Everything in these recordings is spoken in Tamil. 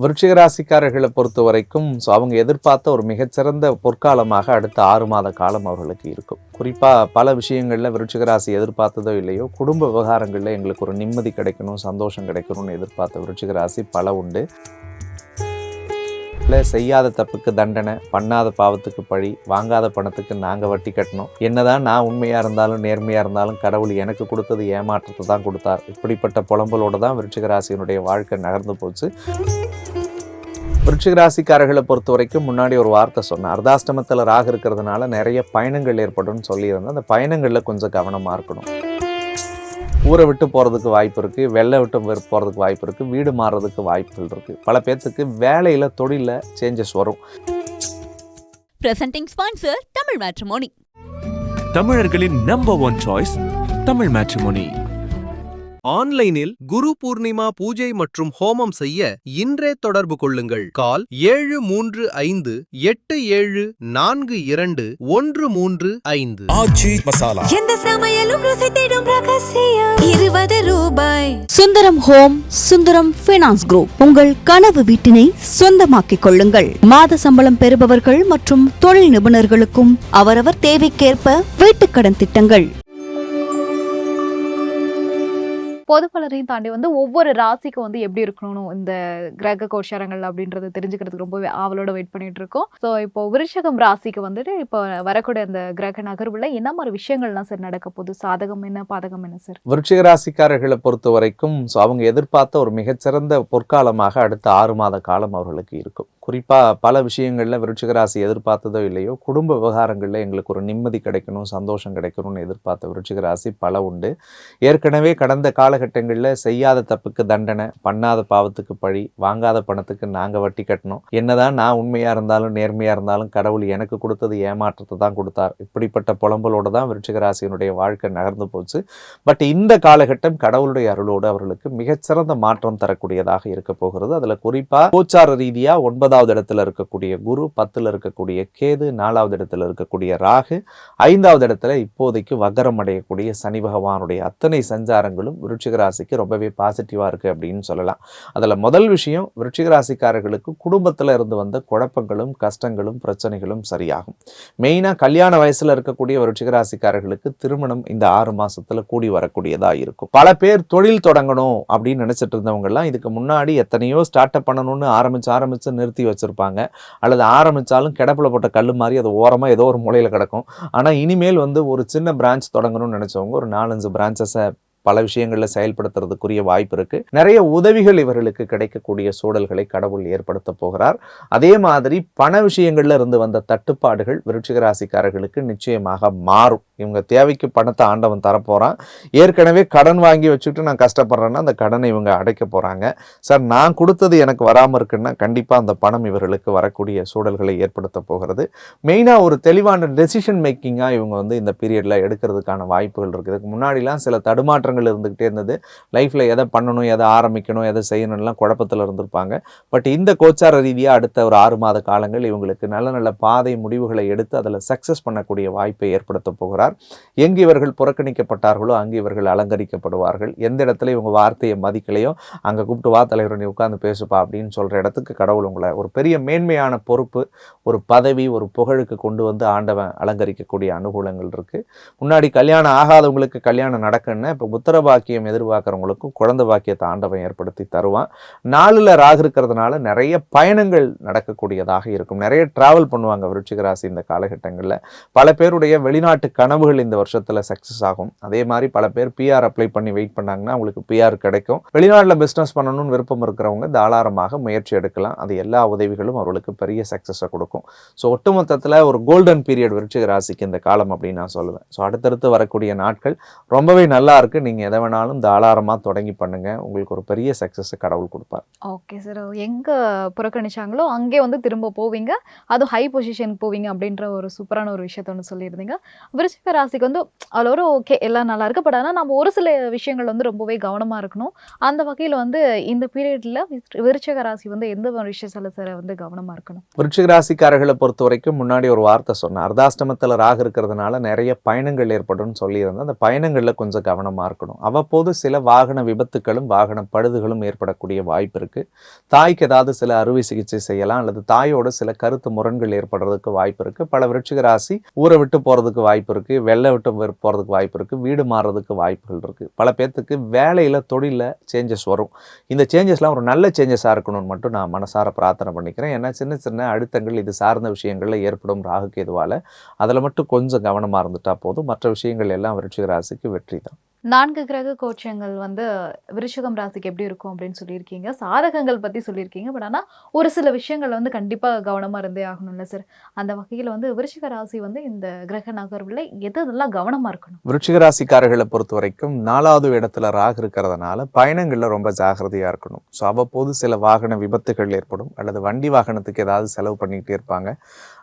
விருச்சிக ராசிக்காரர்களை பொறுத்த வரைக்கும் அவங்க எதிர்பார்த்த ஒரு மிகச்சிறந்த பொற்காலமாக அடுத்த 6 மாத காலம் அவர்களுக்கு இருக்கும். குறிப்பாக பல விஷயங்களில் விருச்சிக ராசி எதிர்பார்த்ததோ இல்லையோ, குடும்ப விவகாரங்களில் எங்களுக்கு ஒரு நிம்மதி கிடைக்கணும், சந்தோஷம் கிடைக்கணும்னு எதிர்பார்த்த விருச்சிக ராசி பல உண்டு. இல்லை, செய்யாத தப்புக்கு தண்டனை, பண்ணாத பாவத்துக்கு பழி, வாங்காத பணத்துக்கு நாங்கள் வட்டி கட்டணும், என்னதான் நான் உண்மையாக இருந்தாலும் நேர்மையாக இருந்தாலும் கடவுள் எனக்கு கொடுத்தது ஏமாற்றத்தை தான் கொடுத்தார், இப்படிப்பட்ட புலம்பலோடு தான் விருச்சிக ராசியினுடைய வாழ்க்கை நகர்ந்து போச்சு. விருச்சிக ராசிக்காரர்களை பொறுத்த வரைக்கும் முன்னாடி ஒரு வார்த்தை சொன்னேன், அர்த்தாஷ்டமத்தில் ராகு இருக்கிறதுனால நிறைய பயணங்கள் ஏற்படும் சொல்லியிருந்தேன். அந்த பயணங்களில் கொஞ்சம் கவனமாக இருக்கணும். ஊரை விட்டு போகிறதுக்கு வாய்ப்பு இருக்குது, வெள்ளை விட்டு போகிறதுக்கு வாய்ப்பு இருக்குது, வீடு மாறுறதுக்கு வாய்ப்புகள் இருக்குது. பல பேர்த்துக்கு வேலையில் தொழிலில் சேஞ்சஸ் வரும். பிரசன்டிங் ஸ்பான்சர் தமிழ் மேட்ரிமோனி, தமிழர்களின் நம்பர் 1 சாய்ஸ் தமிழ் மேட்ரிமோனி. ஆன்லைனில் குரு பூர்ணிமா பூஜை மற்றும் ஹோமம் செய்ய இன்றே தொடர்பு கொள்ளுங்கள். கால் 7352421335. ஆச்சி மசாலா. எந்த சமையலும் ருசி தேடும் ரகசியம் 20 ரூபாய். Sundaram home, Sundaram finance group. உங்கள் கனவு வீட்டினை சொந்தமாக்கிக் கொள்ளுங்கள். மாத சம்பளம் பெறுபவர்கள் மற்றும் தொழில் நிபுணர்களுக்கும் அவரவர் தேவைக்கேற்ப வீட்டுக்கடன் திட்டங்கள். பொது பலரையும் தாண்டி ஒவ்வொரு ராசிக்கும் எப்படி இருக்கணும் இந்த கிரக கோஷாரங்கள் அப்படின்றது தெரிஞ்சுக்கிறதுக்கு ரொம்பவே ஆவலோட வெயிட் பண்ணிட்டு இருக்கோம். ஸோ இப்போ விருச்சிகம் ராசிக்கு இப்போ வரக்கூடிய அந்த கிரக நகர்வுல என்ன மாதிரி விஷயங்கள்லாம் சார் நடக்க போகுது? சாதகம் என்ன, பாதகம் என்ன சார்? விருச்சிக ராசிக்காரர்களை பொறுத்த வரைக்கும் அவங்க எதிர்பார்த்த ஒரு மிகச்சிறந்த பொற்காலமாக அடுத்த 6 மாத காலம் அவர்களுக்கு இருக்கும். குறிப்பாக பல விஷயங்களில் விருச்சிக ராசி எதிர்பார்த்ததோ இல்லையோ, குடும்ப விவகாரங்களில் எங்களுக்கு ஒரு நிம்மதி கிடைக்கணும், சந்தோஷம் கிடைக்கணும்னு எதிர்பார்த்த விருச்சிக ராசி பல உண்டு. ஏற்கனவே கடந்த காலகட்டங்களில் செய்யாத தப்புக்கு தண்டனை, பண்ணாத பாவத்துக்கு பழி, வாங்காத பணத்துக்கு நாங்கள் வட்டி கட்டணும், என்னதான் நான் உண்மையாக இருந்தாலும் நேர்மையாக இருந்தாலும் கடவுள் எனக்கு கொடுத்தது ஏமாற்றத்தை தான் கொடுத்தார், இப்படிப்பட்ட புலம்பலோடு தான் விருச்சிக ராசியினுடைய வாழ்க்கை நகர்ந்து போச்சு. பட் இந்த காலகட்டம் கடவுளுடைய அருளோடு அவர்களுக்கு மிகச்சிறந்த மாற்றம் தரக்கூடியதாக இருக்க போகிறது. அதில் குறிப்பாக கோச்சார ரீதியாக 9வது இடத்துல இருக்கக்கூடிய குரு, 10ல் இருக்கக்கூடிய கேது, 4வது இடத்துல இருக்கக்கூடிய ராகு, 5வது இடத்துல இப்போதைக்கு வக்கரம் அடையக்கூடிய சனி பகவானுடைய அத்தனை சஞ்சாரங்களும் விருச்சிக ராசிக்கு ரொம்பவே பாசிட்டிவா இருக்கு அப்படின்னு சொல்லலாம். அதுல முதல் விஷயம், விருச்சிக ராசிக்காரர்களுக்கு குடும்பத்துல இருந்து வந்த குழப்பங்களும் கஷ்டங்களும் பிரச்சனைகளும் சரியாகும். மெயினா கல்யாண வயசுல இருக்கக்கூடிய விருச்சிக ராசிக்காரர்களுக்கு திருமணம் இந்த 6 மாசத்துல கூடி வரக்கூடியதா இருக்கும். பல பேர் தொழில் தொடங்கணும் அப்படின்னு நினைச்சிட்டு இருந்தவங்க எல்லாம் இதுக்கு முன்னாடி எத்தனையோ ஸ்டார்ட் அப் பண்ணணும்னு ஆரம்பிச்சு நிறுத்தி வச்சிருப்பாங்க. அல்லது ஆரம்பிச்சாலும் கிடப்புல போட்ட கல்லு மாதிரி அது ஓரமா ஏதோ ஒரு மூலையில கிடக்கும். ஆனா இனிமேல் ஒரு சின்ன பிரான்ச் தொடங்கணும்னு நினைச்சவங்க ஒரு 4-5 பிரான்ச்சஸை பல விஷயங்களில் செயல்படுத்துறதுக்குரிய வாய்ப்பு இருக்கு. நிறைய உதவிகள் இவர்களுக்கு கிடைக்கக்கூடிய சூழல்களை கடவுள் ஏற்படுத்த போகிறார். அதே மாதிரி பண விஷயங்கள்ல இருந்து வந்த தட்டுப்பாடுகள் விருச்சிக ராசிக்காரர்களுக்கு நிச்சயமாக மாறும். இவங்க தேவைக்கு பணத்தை ஆண்டவன் தரப்போறான். ஏற்கனவே கடன் வாங்கி வச்சுட்டு நான் கஷ்டப்படுறேன்னா அந்த கடனை இவங்க அடைக்க போறாங்க. சார், நான் கொடுத்தது எனக்கு வராமல் இருக்குன்னா கண்டிப்பா அந்த பணம் இவர்களுக்கு வரக்கூடிய சூழல்களை ஏற்படுத்த போகிறது. மெயினா ஒரு தெளிவான டெசிஷன் மேக்கிங்கா இவங்க இந்த பீரியட்ல எடுக்கிறதுக்கான வாய்ப்புகள் இருக்கு. இதுக்கு முன்னாடிலாம் சில தடுமாற்றங்கள் இருந்துகிட்டே இருந்தது. லைஃப்ல எதை பண்ணணும், எதை ஆரம்பிக்கணும், எதை செய்யணும்லாம் குழப்பத்தில் இருந்திருப்பாங்க. பட் இந்த கோச்சார ரீதியா அடுத்த ஒரு 6 மாத காலங்கள் இவங்களுக்கு நல்ல நல்ல பாதை முடிவுகளை எடுத்து அதில் சக்சஸ் பண்ணக்கூடிய வாய்ப்பை ஏற்படுத்த போகிறார். எங்கு இவர்கள் புறக்கணிக்கப்பட்டார்களோ அங்கு இவர்கள் அலங்கரிக்கப்படுவார்கள். எந்த இடத்துல இவங்க வார்த்தையை மதிக்கலையோ அங்கே கூப்பிட்டு வா தலைவர், நீ உட்காந்து பேசுப்பா அப்படின்னு சொல்ற இடத்துக்கு கடவுள் உங்களை ஒரு பெரிய மேன்மையான பொறுப்பு, ஒரு பதவி, ஒரு புகழுக்கு கொண்டு ஆண்டவன் அலங்கரிக்கக்கூடிய அனுகூலங்கள் இருக்கு. முன்னாடி கல்யாணம் ஆகாதவங்களுக்கு கல்யாணம் நடக்குன்னு இப்போ புத்திர பாக்கியம் எதிர்பார்க்கிறவங்களுக்கும் குழந்தை பாக்கியத்தை ஆண்டவன் ஏற்படுத்தி தருவான். 4ல் ராகு இருக்கிறதுனால நிறைய பயணங்கள் நடக்கக்கூடியதாக இருக்கும். நிறைய டிராவல் பண்ணுவாங்க விருச்சிக ராசி இந்த காலகட்டங்களில். பல பேருடைய வெளிநாட்டு கனவுகள் இந்த வருஷத்துல சக்சஸ் ஆகும். அதே மாதிரி பல பேர் பிஆர் அப்ளை பண்ணி வெயிட் பண்ணாங்கன்னா அவங்களுக்கு பிஆர் கிடைக்கும். வெளிநாட்டில் பிஸ்னஸ் பண்ணணும்னு விருப்பம் இருக்கிறவங்க தாராளமாக முயற்சி எடுக்கலாம். அது எல்லா உதவிகளும் அவர்களுக்கு பெரிய சக்சஸை கொடுக்கும். ஸோ ஒட்டுமொத்தத்தில் ஒரு கோல்டன் பீரியட் விருச்சிக ராசிக்கு இந்த காலம் அப்படின்னு நான் சொல்லுவேன். ஸோ அடுத்தடுத்து வரக்கூடிய நாட்கள் ரொம்பவே நல்லா இருக்கு. நீங்க எதை வேணாலும் தாராளமா தொடங்கி பண்ணுங்க. உங்களுக்கு ஒரு பெரிய சக்சஸ் கடவுள் கொடுப்பார். ஓகே சார், எங்க புறக்கணிச்சாங்களோ அங்கே திரும்ப போவீங்க, அது ஹை பொசிஷனுக்கு போவீங்க அப்படின்ற ஒரு சூப்பரான ஒரு விஷயத்த சொல்லியிருந்தீங்க. விருச்சிக விருச்சிக ராசிக்கு வந்து அதில் ஓகே எல்லாம் நல்லா இருக்கு. பட் ஆனால் நம்ம ஒரு சில விஷயங்கள் வந்து ரொம்பவே கவனமாக இருக்கணும். அந்த வகையில் வந்து இந்த பீரியட்ல விருச்சிக ராசி வந்து எந்த ஒரு விஷயத்துல சார் வந்து கவனமாக இருக்கணும்? விருச்சிக ராசிக்காரர்களை பொறுத்த வரைக்கும் முன்னாடி ஒரு வார்த்தை சொன்னேன், அர்த்தாஷ்டமத்தில் ராகு இருக்கிறதுனால நிறைய பயணங்கள் ஏற்படும் சொல்லியிருந்தேன். அந்த பயணங்களில் கொஞ்சம் கவனமாக இருக்கணும். அவ்வப்போது சில வாகன விபத்துகளும் வாகன பழுதுகளும் ஏற்படக்கூடிய வாய்ப்பு இருக்கு. தாய்க்கு ஏதாவது சில அறுவை சிகிச்சை செய்யலாம், அல்லது தாயோட சில கருத்து முரண்கள் ஏற்படுறதுக்கு வாய்ப்பு இருக்கு. பல விருச்சிக ராசி ஊரை விட்டு போறதுக்கு வாய்ப்பு இருக்கு, வெள்ளை விட்டு போறதுக்கு வாய்ப்பு இருக்கு, வீடு மாறுறதுக்கு வாய்ப்புகள் இருக்கு. பல பேர்த்துக்கு வேலையில தொழில சேஞ்சஸ் வரும். இந்த சேஞ்சஸ்லாம் ஒரு நல்ல சேஞ்சஸா இருக்கணும்னு மட்டும் நான் மனசார பிரார்த்தனை பண்ணிக்கிறேன். ஏன்னா சின்ன சின்ன அழுத்தங்கள் இது சார்ந்த விஷயங்கள்ல ஏற்படும் ராகு கேதுவால அதில் மட்டும் கொஞ்சம் கவனமா இருந்துட்டா போதும். மற்ற விஷயங்கள் எல்லாம் விருச்சிக ராசிக்கு வெற்றி தான். 4 கிரக கோச்சங்கள் வந்து விருச்சிகம் ராசிக்கு எப்படி இருக்கும் அப்படின்னு சொல்லியிருக்கீங்க. சாதகங்கள் பத்தி சொல்லியிருக்கீங்க. பட் ஆனால் ஒரு சில விஷயங்கள் வந்து கண்டிப்பா கவனமா இருந்தே ஆகணும்ல சார். அந்த வகையில் வந்து விருச்சிக ராசி வந்து இந்த கிரக நகர்வுல எதெல்லாம் கவனமா இருக்கணும்? விருச்சிக ராசிக்காரர்களை பொறுத்த வரைக்கும் 4வது இடத்துல ராகு இருக்கிறதுனால பயணங்கள்ல ரொம்ப ஜாகிரதையா இருக்கணும். ஸோ அவ்வப்போது சில வாகன விபத்துகள் ஏற்படும், அல்லது வண்டி வாகனத்துக்கு ஏதாவது செலவு பண்ணிக்கிட்டே இருப்பாங்க,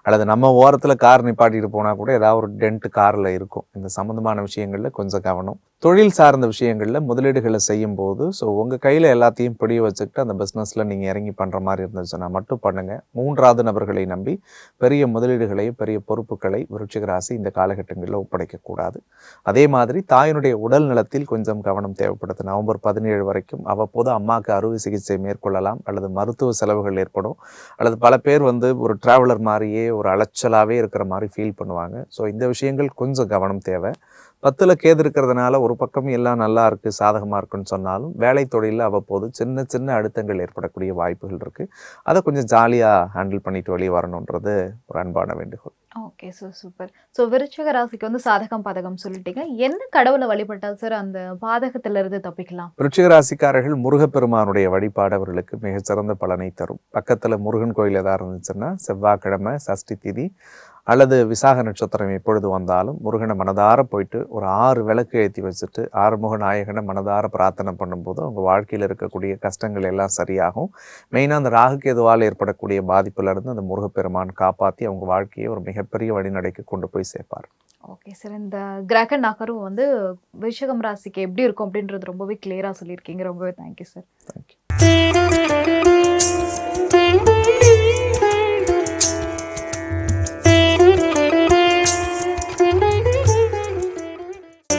அல்லது நம்ம ஓரத்தில் கார் நிப்பாட்டிட்டு போனால் கூட ஏதாவது ஒரு டென்ட் காரில் இருக்கும். இந்த சம்மந்தமான விஷயங்களில் கொஞ்சம் கவனம். தொழில் சார்ந்த விஷயங்களில் முதலீடுகளை செய்யும் போது ஸோ உங்கள் கையில் எல்லாத்தையும் பிடிய வச்சுக்கிட்டு அந்த பிஸ்னஸில் நீங்கள் இறங்கி பண்ணுற மாதிரி இருந்துச்சுன்னா மட்டும் பண்ணுங்கள். 3வது நபர்களை நம்பி பெரிய முதலீடுகளையும் பெரிய பொறுப்புகளை விருச்சிக ராசி இந்த காலகட்டங்களில் ஒப்படைக்கக்கூடாது. அதே மாதிரி தாயினுடைய உடல் நலத்தில் கொஞ்சம் கவனம் தேவைப்படுது. நவம்பர் 17 வரைக்கும் அவ்வப்போது அம்மாவுக்கு அறுவை சிகிச்சை மேற்கொள்ளலாம், அல்லது மருத்துவ செலவுகள் ஏற்படும், அல்லது பல பேர் வந்து ஒரு டிராவலர் மாதிரியே ஒரு அலைச்சலாகவே இருக்கிற மாதிரி ஃபீல் பண்ணுவாங்க. ஸோ இந்த விஷயங்கள் கொஞ்சம் கவனம் தேவை. 10ல் கேது இருக்கிறதுனால ஒரு பக்கம் எல்லாம் நல்லா இருக்குது, சாதகமாக இருக்குன்னு சொன்னாலும் வேலை தொழிலில் அவ்வப்போது சின்ன சின்ன அழுத்தங்கள் ஏற்படக்கூடிய வாய்ப்புகள் இருக்குது. அதை கொஞ்சம் ஜாலியாக ஹேண்டில் பண்ணிட்டு வெளியே வரணுன்றது ஒரு அன்பான வேண்டுகோள். Okay sir, super. ஸோ விருச்சிக ராசிக்கு வந்து சாதகம் பாதகம் சொல்லிட்டீங்க. என்ன கடவுளை வழிபட்டா சார் அந்த பாதகத்திலிருந்து தப்பிக்கலாம்? விருச்சிக ராசிக்காரர்கள் முருகப்பெருமானுடைய வழிபாடு அவர்களுக்கு மிகச்சிறந்த பலனை தரும். பக்கத்தில் முருகன் கோயில் ஏதாவது இருந்துச்சுன்னா செவ்வாய்க்கிழமை சஷ்டி திதி அல்லது விசாக நட்சத்திரம் எப்பொழுது வந்தாலும் முருகனை மனதார போயிட்டு ஒரு 6 விளக்கு ஏற்றி வச்சுட்டு ஆறுமுக நாயகனை மனதார பிரார்த்தனை பண்ணும்போது அவங்க வாழ்க்கையில் இருக்கக்கூடிய கஷ்டங்கள் எல்லாம் சரியாகும். மெயினாக அந்த ராகு கேதுவால் ஏற்படக்கூடிய பாதிப்புலேருந்து அந்த முருகப்பெருமான் காப்பாற்றி அவங்க வாழ்க்கையை ஒரு மிகப்பெரிய வழிநடைக்கு கொண்டு போய் சேர்ப்பார். ஓகே சார், இந்த கிரக நகரும் வந்து விருச்சிகம் ராசிக்கு எப்படி இருக்கும் அப்படின்றது ரொம்பவே கிளியராக சொல்லியிருக்கீங்க. ரொம்பவே தேங்க்யூ சார். தேங்க்யூ.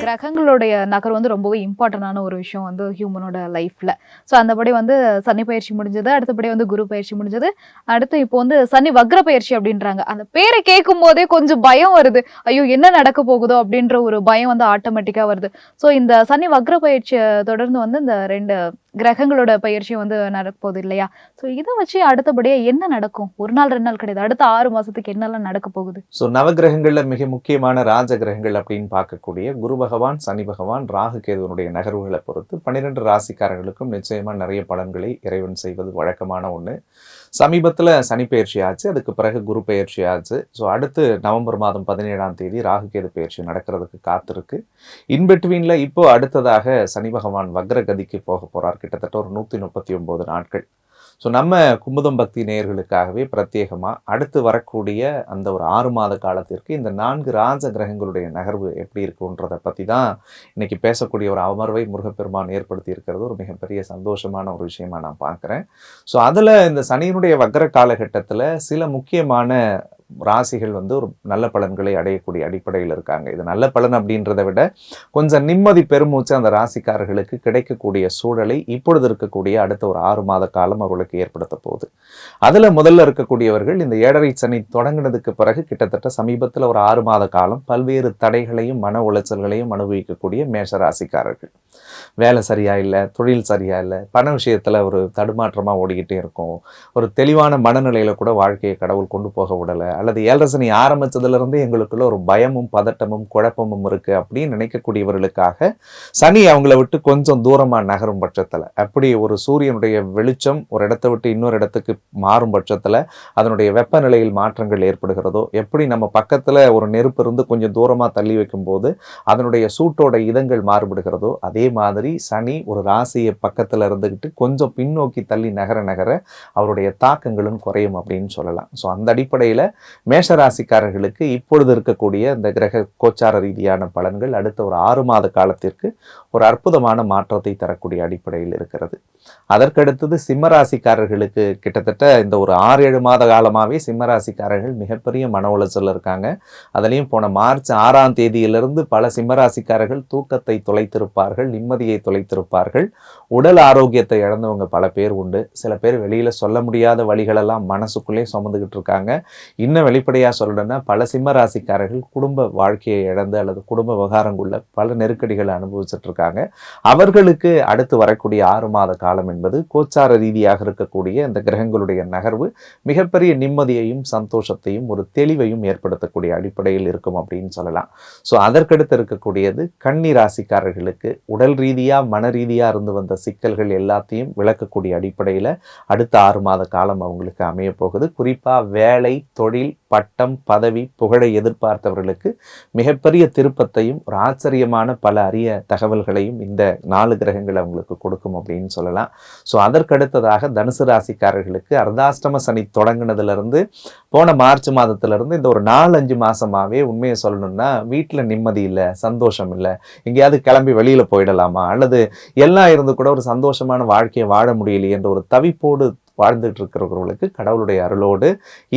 கிரகங்களுடைய நகர் வந்து ரொம்பவே இம்பார்ட்டண்டான ஒரு விஷயம் வந்து ஹியூமனோட லைஃப்ல. ஸோ அந்தபடி வந்து சனி பயிற்சி முடிஞ்சது, அடுத்தபடி வந்து குரு பயிற்சி முடிஞ்சது, அடுத்து இப்போ வந்து சனி வக்ர பயிற்சி அப்படின்றாங்க. அந்த பேரை கேட்கும் போதே கொஞ்சம் பயம் வருது. ஐயோ என்ன நடக்க போகுதோ அப்படின்ற ஒரு பயம் வந்து ஆட்டோமேட்டிக்கா வருது. ஸோ இந்த சனி வக்ர பயிற்சியை தொடர்ந்து வந்து இந்த 2 கிரகங்களோட பயிற்சி வந்து நடக்க போகுது இல்லையா? ஸோ இதை வச்சு அடுத்தபடியா என்ன நடக்கும்? ஒரு நாள் 2 நாள் கிடையாது, அடுத்த 6 மாசத்துக்கு என்னெல்லாம் நடக்க போகுது? ஸோ நவகிரகங்களில் மிக முக்கியமான ராஜ கிரகங்கள் அப்படின்னு பார்க்கக்கூடிய குரு பகவான், சனி பகவான், ராகு கேதுவனுடைய நகர்வுகளை பொறுத்து 12 ராசிக்காரர்களுக்கும் நிச்சயமா நிறைய பலன்களை இறைவன் செய்வது வழக்கமான ஒன்று. சமீபத்தில் சனி பயிற்சி ஆச்சு, அதுக்கு பிறகு குரு பயிற்சி ஆச்சு. ஸோ அடுத்து நவம்பர் மாதம் 17ஆம் தேதி ராகு கேது பயிற்சி நடக்கிறதுக்கு காத்திருக்கு. இன்பிட்வீனில் இப்போ அடுத்ததாக சனி பகவான் வக்ரகதிக்கு போக போகிறார், கிட்டத்தட்ட ஒரு 139 நாட்கள். ஸோ நம்ம குமுதம் பக்தி நேயர்களுக்காகவே பிரத்யேகமாக அடுத்து வரக்கூடிய அந்த ஒரு 6 மாத காலத்திற்கு இந்த 4 ராஜ கிரகங்களுடைய நகர்வு எப்படி இருக்குன்றதை பற்றி தான் இன்னைக்கு பேசக்கூடிய ஒரு அமர்வை முருகப்பெருமான் ஏற்படுத்தி இருக்கிறது ஒரு மிகப்பெரிய சந்தோஷமான ஒரு விஷயமா நான் பார்க்குறேன். ஸோ அதில் இந்த சனியினுடைய வக்ர காலகட்டத்தில் சில முக்கியமான ராசிகள் வந்து ஒரு நல்ல பலன்களை அடையக்கூடிய அடிப்படையில் இருக்காங்க. இது நல்ல பலன் அப்படின்றத விட கொஞ்சம் நிம்மதி பெருமூச்சு அந்த ராசிக்காரர்களுக்கு கிடைக்கக்கூடிய சூழலை இப்பொழுது இருக்கக்கூடிய அடுத்த ஒரு 6 மாத காலம் அவர்களுக்கு ஏற்படுத்த போகுது. அதில் முதல்ல இருக்கக்கூடியவர்கள் இந்த 7.5 சனி தொடங்கினதுக்கு பிறகு கிட்டத்தட்ட சமீபத்தில் ஒரு 6 மாத காலம் பல்வேறு தடைகளையும் மன உளைச்சல்களையும் அனுபவிக்கக்கூடிய மேஷ ராசிக்காரர்கள். வேலை சரியா இல்லை, தொழில் சரியா இல்லை, பண விஷயத்தில் ஒரு தடுமாற்றமாக ஓடிக்கிட்டே இருக்கும், ஒரு தெளிவான மனநிலையில் கூட வாழ்க்கையை கடவுள் கொண்டு போக விடலை, அல்லது 7.5 சனி ஆரம்பிச்சதுலேருந்து எங்களுக்குள்ள ஒரு பயமும் பதட்டமும் குழப்பமும் இருக்குது அப்படின்னு நினைக்கக்கூடியவர்களுக்காக சனி அவங்கள விட்டு கொஞ்சம் தூரமாக நகரும் பட்சத்தில் அப்படி ஒரு சூரியனுடைய வெளிச்சம் ஒரு இடத்தை விட்டு இன்னொரு இடத்துக்கு மாறும் பட்சத்தில் அதனுடைய வெப்பநிலையில் மாற்றங்கள் ஏற்படுகிறதோ, எப்படி நம்ம பக்கத்தில் ஒரு நெருப்பு இருந்து கொஞ்சம் தூரமாக தள்ளி வைக்கும்போது அதனுடைய சூட்டோட இதங்கள் மாறுபடுகிறதோ, அதே மாதிரி சனி ஒரு ராசியை பக்கத்தில் இருந்துக்கிட்டு கொஞ்சம் பின்னோக்கி தள்ளி நகர நகர அவருடைய தாக்கங்களும் குறையும் அப்படின்னு சொல்லலாம். ஸோ அந்த அடிப்படையில் மேஷ ராசிக்காரர்களுக்கு இப்பொழுது இருக்கக்கூடிய இந்த கிரக கோச்சார ரீதியான பலன்கள் அடுத்த ஒரு 6 மாத காலத்திற்கு ஒரு அற்புதமான மாற்றத்தை தரக்கூடிய அடிப்படையில் இருக்கிறது. அதற்கடுத்தது சிம்மராசிக்காரர்களுக்கு கிட்டத்தட்ட இந்த ஒரு 6-7 மாத காலமாகவே சிம்மராசிக்காரர்கள் மிகப்பெரிய மன உளைச்சல் இருக்காங்க. அதுலேயும் போன மார்ச் 6ஆம் தேதியிலிருந்து பல சிம்மராசிக்காரர்கள் தூக்கத்தை தொலைத்திருப்பார்கள், நிம்மதியை தொலைத்திருப்பார்கள், உடல் ஆரோக்கியத்தை இழந்தவங்க பல பேர் உண்டு. சில பேர் வெளியில் சொல்ல முடியாத வழிகளெல்லாம் மனசுக்குள்ளே சுமந்துக்கிட்டு இருக்காங்க. இன்னும் வெளிப்படையாக சொல்லணும்னா பல சிம்மராசிக்காரர்கள் குடும்ப வாழ்க்கையை இழந்து அல்லது குடும்ப விவகாரங்குள்ள பல நெருக்கடிகளை அனுபவிச்சுட்டு இருக்காங்க. அவர்களுக்கு அடுத்து வரக்கூடிய 6 மாத காலம் என்பது கோச்சார ரீதியாக இருக்கக்கூடிய இந்த கிரகங்களுடைய நகர்வு மிகப்பெரிய நிம்மதியையும் சந்தோஷத்தையும் ஒரு தெளிவையும் ஏற்படுத்தக்கூடிய அடிப்படையில் இருக்கும் அப்படின்னு சொல்லலாம். ஸோ அதற்கடுத்து இருக்கக்கூடியது கன்னி ராசிக்காரர்களுக்கு உடல் ரீதியாக மன ரீதியாக இருந்து வந்த சிக்கல்கள் எல்லாத்தையும் விளக்கக்கூடிய அடிப்படையில் அடுத்த 6 மாத காலம் அவங்களுக்கு அமைய போகுது. குறிப்பாக வேலை, தொழில், பட்டம், பதவி, புகழை எதிர்பார்த்தவர்களுக்கு மிகப்பெரிய திருப்பத்தையும் ஒரு ஆச்சரியமான பல அரிய தகவல்களையும் இந்த 4 கிரகங்கள் அவங்களுக்கு கொடுக்கும் அப்படின்னு சொல்லலாம். ஸோ அதற்கடுத்ததாக தனுசு ராசிக்காரர்களுக்கு அர்த்தாஷ்டம சனி தொடங்கினதுலேருந்து போன மார்ச் மாதத்திலிருந்து இந்த ஒரு 4-5 மாதமாகவே உண்மையை சொல்லணும்னா வீட்டில் நிம்மதி இல்லை, சந்தோஷம் இல்லை, எங்கேயாவது கிளம்பி வெளியில் போயிடலாமா அல்லது எல்லாம் இருந்து கூட ஒரு சந்தோஷமான வாழ்க்கையை வாழ முடியலையே என்ற ஒரு தவிப்போடு வாழ்ந்துட்டு இருக்கிறவர்களுக்கு கடவுளுடைய அருளோடு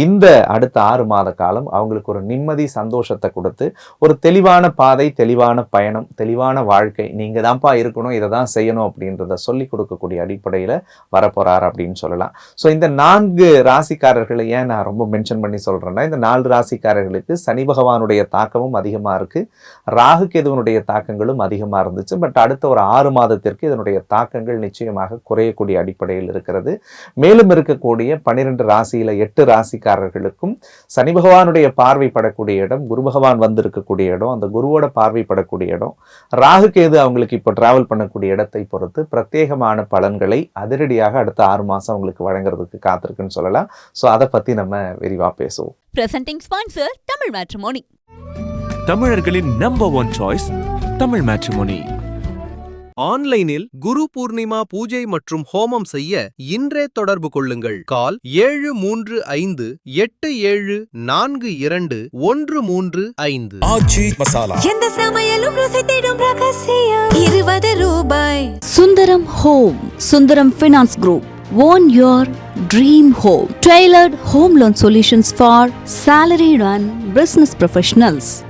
இந்த அடுத்த 6 மாத காலம் அவங்களுக்கு ஒரு நிம்மதி சந்தோஷத்தை கொடுத்து ஒரு தெளிவான பாதை, தெளிவான பயணம், தெளிவான வாழ்க்கை, நீங்கள் தான்ப்பா இருக்கணும், இதை தான் செய்யணும் அப்படின்றத சொல்லி கொடுக்கக்கூடிய அடிப்படையில் வரப்போறார் அப்படின்னு சொல்லலாம். ஸோ இந்த 4 ராசிக்காரர்களை ஏன் நான் ரொம்ப மென்ஷன் பண்ணி சொல்கிறேன்னா, இந்த 4 ராசிக்காரர்களுக்கு சனி பகவானுடைய தாக்கமும் அதிகமாக இருக்குது, ராகு கேதுவனுடைய தாக்கங்களும் அதிகமாக இருந்துச்சு. பட் அடுத்த ஒரு 6 மாதத்திற்கு இதனுடைய தாக்கங்கள் நிச்சயமாக குறையக்கூடிய அடிப்படையில் இருக்கிறது. மேலும் இருக்கக்கூடிய 12 ராசியில 8 ராசிக்காரர்களுக்கும் சனி பகவானுடைய பார்வைப்படக்கூடிய இடம், குரு பகவான் வந்திருக்கக்கூடிய இடம், அந்த குருவோட பார்வைப்படக்கூடிய இடம், ராகு கேது அவங்களுக்கு இப்போ டிராவல் பண்ணக்கூடிய இடத்தை பொறுத்து பிரத்யேகமான பலன்களை அதிரடியாக அடுத்த 6 மாதம் அவங்களுக்கு வழங்குறதுக்கு காத்திருக்குன்னு சொல்லலாம். ஸோ அதை பற்றி நம்ம விரிவாக பேசுவோம். Presenting sponsor Tamil matrimony. தமிழர்களின் நம்பர் 1 சாய்ஸ் தமிழ் மேட்ரிமோனி. ஆன்லைனில் குரு பூர்ணிமா பூஜை மற்றும் ஹோமம் செய்ய இன்றே தொடர்பு கொள்ளுங்கள். கால் 7357421335. ஆச்சி மசாலா. எந்த சமையலும் ருசி தேடும் ரகசியம் 20 ரூபாய். Sundaram home, Sundaram finance group. Own your dream home. Tailored home loan solutions for salaried and business professionals.